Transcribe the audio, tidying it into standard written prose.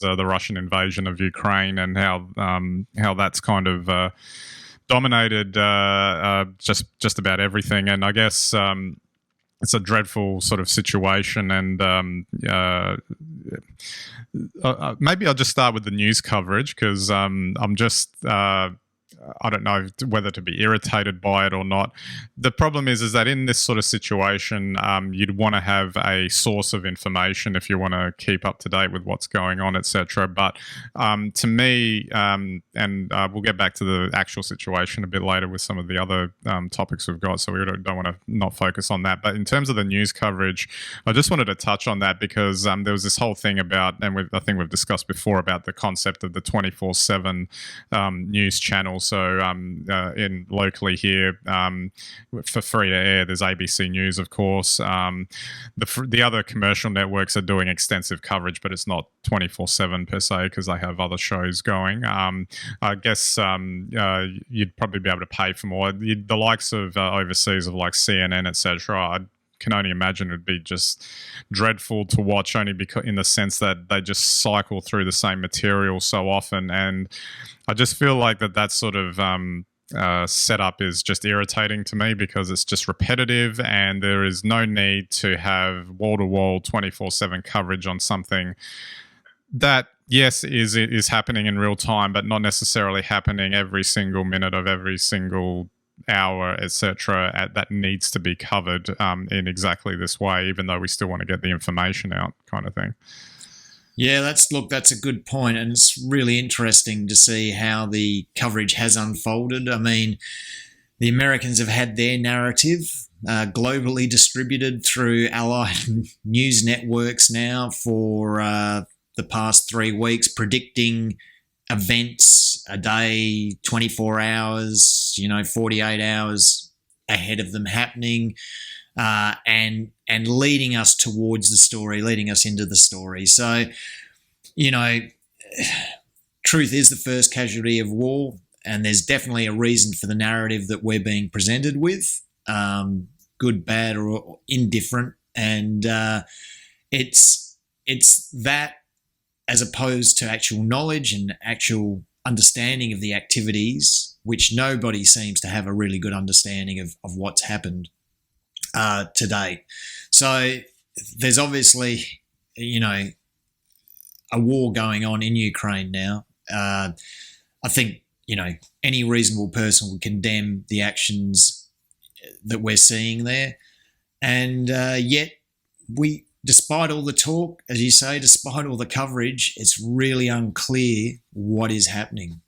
the Russian invasion of Ukraine and how that's kind of dominated just about everything. And I guess it's a dreadful sort of situation. And maybe I'll just start with the news coverage because I'm just I don't know whether to be irritated by it or not. The problem is that in this sort of situation, you'd want to have a source of information if you want to keep up to date with what's going on, etc. But to me, and we'll get back to the actual situation a bit later with some of the other topics we've got, so we don't want to not focus on that. But in terms of the news coverage, I just wanted to touch on that because there was this whole thing about, and I think we've discussed before, about the concept of the 24/7 news channel. So in locally here, for free to air, there's ABC News, of course. The other commercial networks are doing extensive coverage, but it's not 24/7 per se because they have other shows going. I guess you'd probably be able to pay for more. The likes of overseas of like CNN, etc. I can only imagine it would be just dreadful to watch, only because in the sense that they just cycle through the same material so often. And I just feel like that sort of setup is just irritating to me because it's just repetitive and there is no need to have wall-to-wall 24/7 coverage on something that, yes, is happening in real time, but not necessarily happening every single minute of every single hour, etc. That needs to be covered in exactly this way, even though we still want to get the information out, kind of thing. Yeah, that's a good point, and it's really interesting to see how the coverage has unfolded. I mean, the Americans have had their narrative globally distributed through allied news networks now for the past 3 weeks, predicting events a day, 24 hours, 48 hours ahead of them happening, and leading us towards the story, leading us into the story. So, truth is the first casualty of war, and there's definitely a reason for the narrative that we're being presented with, good, bad, or indifferent. And it's that, as opposed to actual knowledge and actual understanding of the activities, which nobody seems to have a really good understanding of what's happened today. So there's obviously, a war going on in Ukraine now. I think, any reasonable person would condemn the actions that we're seeing there. And yet despite all the talk, as you say, despite all the coverage, it's really unclear what is happening.